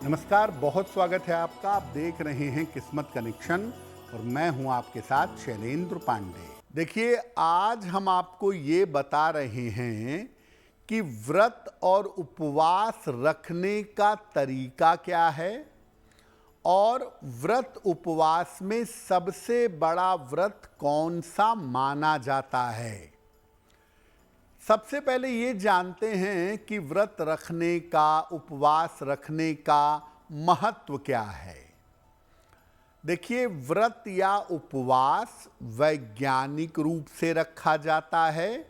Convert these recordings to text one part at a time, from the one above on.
नमस्कार, बहुत स्वागत है आपका। आप देख रहे हैं किस्मत कनेक्शन और मैं हूं आपके साथ शैलेंद्र पांडे। देखिए, आज हम आपको ये बता रहे हैं कि व्रत और उपवास रखने का तरीका क्या है और व्रत उपवास में सबसे बड़ा व्रत कौन सा माना जाता है। सबसे पहले ये जानते हैं कि व्रत रखने का, उपवास रखने का महत्व क्या है। देखिए, व्रत या उपवास वैज्ञानिक रूप से रखा जाता है।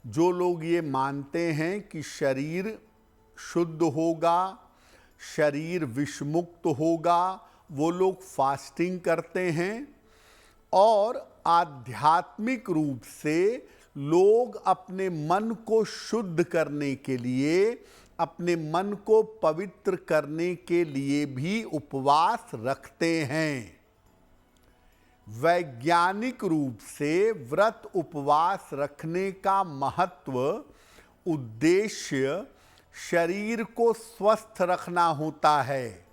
जो लोग ये मानते हैं कि शरीर शुद्ध होगा, शरीर विषमुक्त होगा, वो लोग फास्टिंग करते हैं। और आध्यात्मिक रूप से लोग अपने मन को शुद्ध करने के लिए, अपने मन को पवित्र करने के लिए भी उपवास रखते हैं। वैज्ञानिक रूप से व्रत उपवास रखने का महत्व, उद्देश्य शरीर को स्वस्थ रखना होता है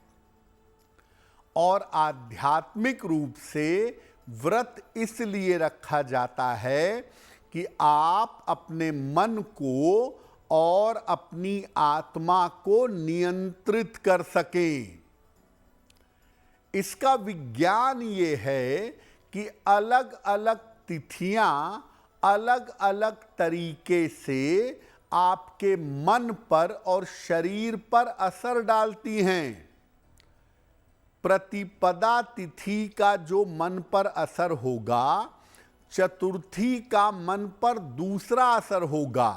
और आध्यात्मिक रूप से व्रत इसलिए रखा जाता है कि आप अपने मन को और अपनी आत्मा को नियंत्रित कर सकें। इसका विज्ञान ये है कि अलग अलग तिथियां अलग अलग तरीके से आपके मन पर और शरीर पर असर डालती हैं। प्रतिपदा तिथि का जो मन पर असर होगा, चतुर्थी का मन पर दूसरा असर होगा,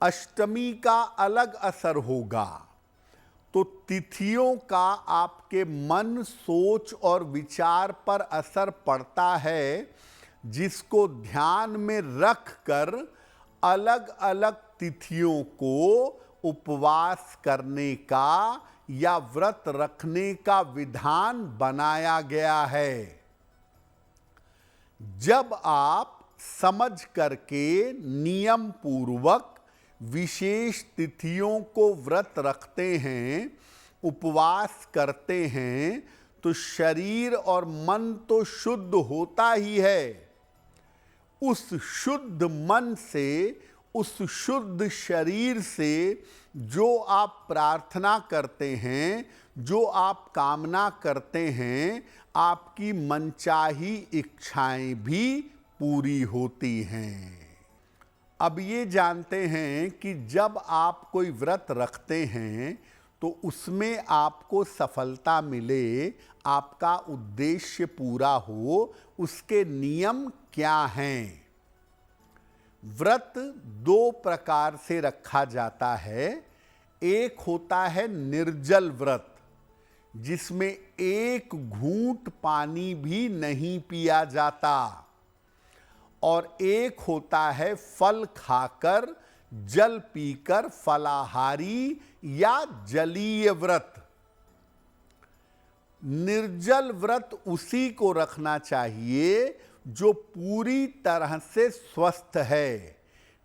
अष्टमी का अलग असर होगा। तो तिथियों का आपके मन, सोच और विचार पर असर पड़ता है, जिसको ध्यान में रखकर अलग अलग तिथियों को उपवास करने का या व्रत रखने का विधान बनाया गया है। जब आप समझ करके नियम पूर्वक विशेष तिथियों को व्रत रखते हैं, उपवास करते हैं, तो शरीर और मन तो शुद्ध होता ही है। उस शुद्ध मन से, उस शुद्ध शरीर से जो आप प्रार्थना करते हैं, जो आप कामना करते हैं, आपकी मनचाही इच्छाएं भी पूरी होती हैं। अब ये जानते हैं कि जब आप कोई व्रत रखते हैं तो उसमें आपको सफलता मिले, आपका उद्देश्य पूरा हो, उसके नियम क्या हैं। व्रत दो प्रकार से रखा जाता है। एक होता है निर्जल व्रत, जिसमें एक घूंट पानी भी नहीं पिया जाता, और एक होता है फल खाकर, जल पीकर फलाहारी या जलीय व्रत। निर्जल व्रत उसी को रखना चाहिए जो पूरी तरह से स्वस्थ है,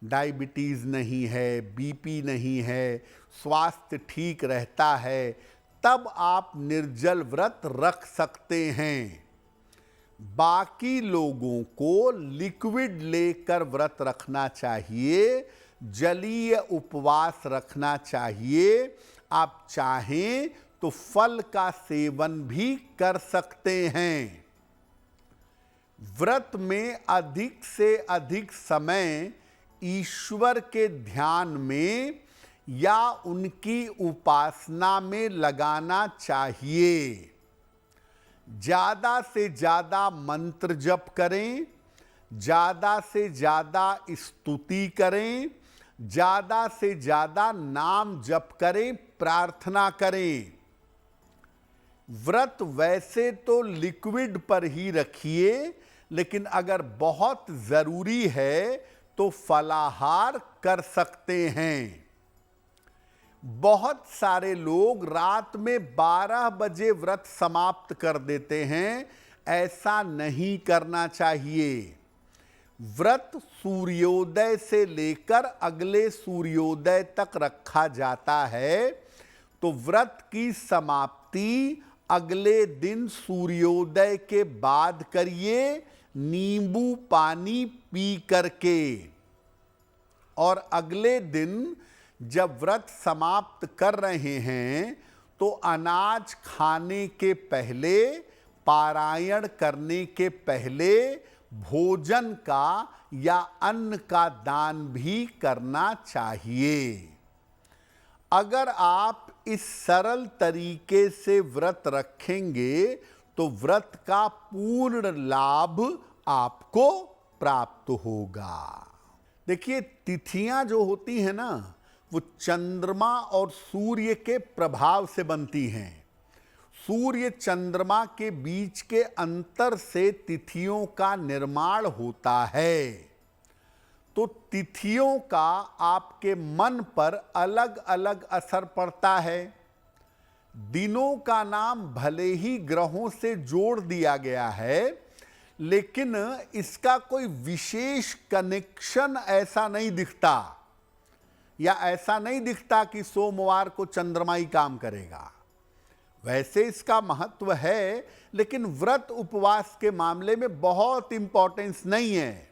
डायबिटीज नहीं है, बीपी नहीं है, स्वास्थ्य ठीक रहता है, तब आप निर्जल व्रत रख सकते हैं। बाकी लोगों को लिक्विड लेकर व्रत रखना चाहिए, जलीय उपवास रखना चाहिए। आप चाहें तो फल का सेवन भी कर सकते हैं। व्रत में अधिक से अधिक समय ईश्वर के ध्यान में या उनकी उपासना में लगाना चाहिए। ज़्यादा से ज़्यादा मंत्र जप करें, ज़्यादा से ज़्यादा स्तुति करें, ज़्यादा से ज़्यादा नाम जप करें, प्रार्थना करें। व्रत वैसे तो लिक्विड पर ही रखिए, लेकिन अगर बहुत ज़रूरी है तो फलाहार कर सकते हैं। बहुत सारे लोग रात में 12 बजे व्रत समाप्त कर देते हैं। ऐसा नहीं करना चाहिए। व्रत सूर्योदय से लेकर अगले सूर्योदय तक रखा जाता है। तो व्रत की समाप्ति अगले दिन सूर्योदय के बाद करिए, नींबू पानी पी करके। और अगले दिन जब व्रत समाप्त कर रहे हैं तो अनाज खाने के पहले, पारायण करने के पहले भोजन का या अन्न का दान भी करना चाहिए। अगर आप इस सरल तरीके से व्रत रखेंगे तो व्रत का पूर्ण लाभ आपको प्राप्त होगा। देखिए, तिथियां जो होती हैं ना, वो चंद्रमा और सूर्य के प्रभाव से बनती हैं। सूर्य चंद्रमा के बीच के अंतर से तिथियों का निर्माण होता है। तो तिथियों का आपके मन पर अलग अलग असर पड़ता है। दिनों का नाम भले ही ग्रहों से जोड़ दिया गया है, लेकिन इसका कोई विशेष कनेक्शन ऐसा नहीं दिखता, या ऐसा नहीं दिखता कि सोमवार को चंद्रमा ही काम करेगा। वैसे इसका महत्व है, लेकिन व्रत उपवास के मामले में बहुत इंपॉर्टेंस नहीं है,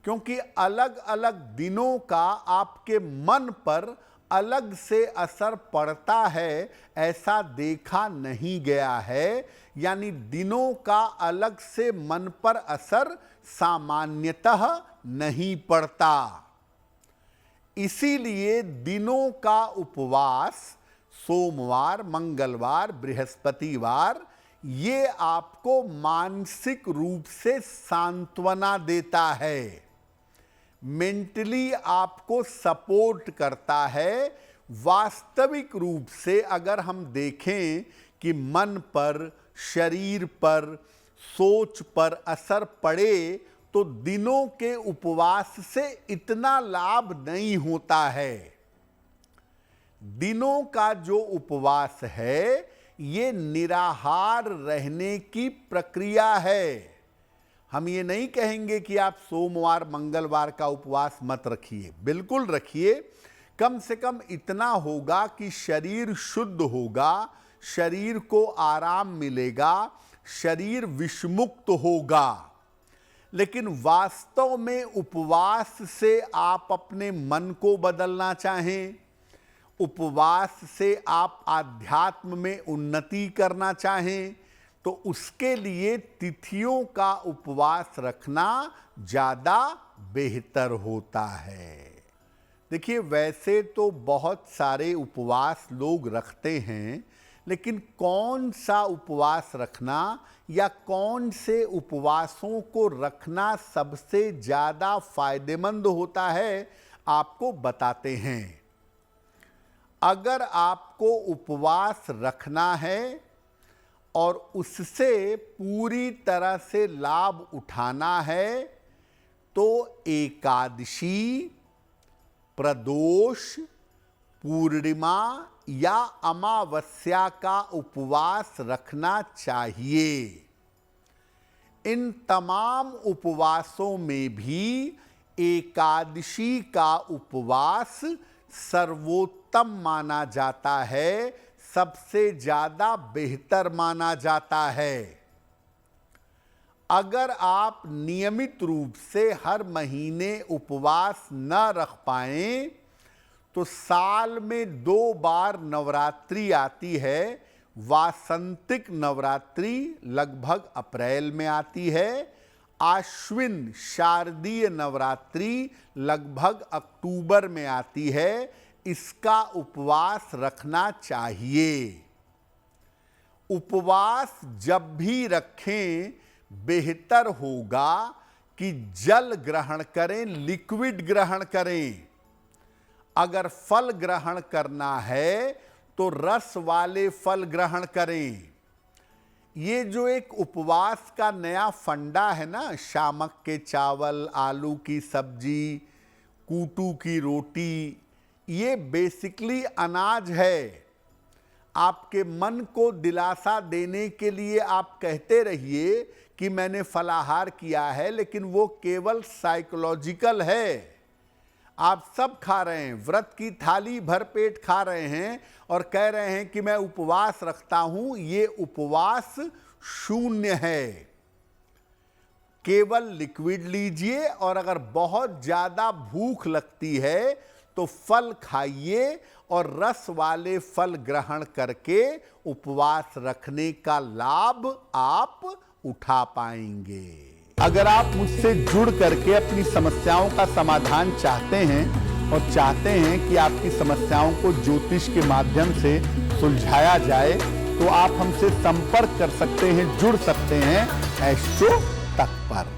क्योंकि अलग अलग दिनों का आपके मन पर अलग से असर पड़ता है, ऐसा देखा नहीं गया है। यानी दिनों का अलग से मन पर असर सामान्यतः नहीं पड़ता। इसीलिए दिनों का उपवास सोमवार, मंगलवार, बृहस्पतिवार, ये आपको मानसिक रूप से सांत्वना देता है, मेंटली आपको सपोर्ट करता है। वास्तविक रूप से अगर हम देखें कि मन पर, शरीर पर, सोच पर असर पड़े तो दिनों के उपवास से इतना लाभ नहीं होता है। दिनों का जो उपवास है ये निराहार रहने की प्रक्रिया है। हम ये नहीं कहेंगे कि आप सोमवार, मंगलवार का उपवास मत रखिए, बिल्कुल रखिए। कम से कम इतना होगा कि शरीर शुद्ध होगा, शरीर को आराम मिलेगा, शरीर विषमुक्त होगा। लेकिन वास्तव में उपवास से आप अपने मन को बदलना चाहें, उपवास से आप आध्यात्म में उन्नति करना चाहें, तो उसके लिए तिथियों का उपवास रखना ज़्यादा बेहतर होता है। देखिए, वैसे तो बहुत सारे उपवास लोग रखते हैं, लेकिन कौन सा उपवास रखना या कौन से उपवासों को रखना सबसे ज़्यादा फायदेमंद होता है, आपको बताते हैं। अगर आपको उपवास रखना है और उससे पूरी तरह से लाभ उठाना है, तो एकादशी, प्रदोष, पूर्णिमा या अमावस्या का उपवास रखना चाहिए। इन तमाम उपवासों में भी एकादशी का उपवास सर्वोत्तम माना जाता है, सबसे ज़्यादा बेहतर माना जाता है। अगर आप नियमित रूप से हर महीने उपवास न रख पाएं, तो साल में 2 बार नवरात्रि आती है। वासंतिक नवरात्रि लगभग अप्रैल में आती है, आश्विन शारदीय नवरात्रि लगभग अक्टूबर में आती है। इसका उपवास रखना चाहिए। उपवास जब भी रखें, बेहतर होगा कि जल ग्रहण करें, लिक्विड ग्रहण करें। अगर फल ग्रहण करना है तो रस वाले फल ग्रहण करें। ये जो एक उपवास का नया फंडा है ना, शामक के चावल, आलू की सब्जी, कूटू की रोटी, ये बेसिकली अनाज है। आपके मन को दिलासा देने के लिए आप कहते रहिए कि मैंने फलाहार किया है, लेकिन वो केवल साइकोलॉजिकल है। आप सब खा रहे हैं, व्रत की थाली भर पेट खा रहे हैं और कह रहे हैं कि मैं उपवास रखता हूं, ये उपवास शून्य है। केवल लिक्विड लीजिए और अगर बहुत ज्यादा भूख लगती है तो फल खाइए और रस वाले फल ग्रहण करके उपवास रखने का लाभ आप उठा पाएंगे। अगर आप मुझसे जुड़ करके अपनी समस्याओं का समाधान चाहते हैं और चाहते हैं कि आपकी समस्याओं को ज्योतिष के माध्यम से सुलझाया जाए, तो आप हमसे संपर्क कर सकते हैं, जुड़ सकते हैं एस्ट्रो तक पर।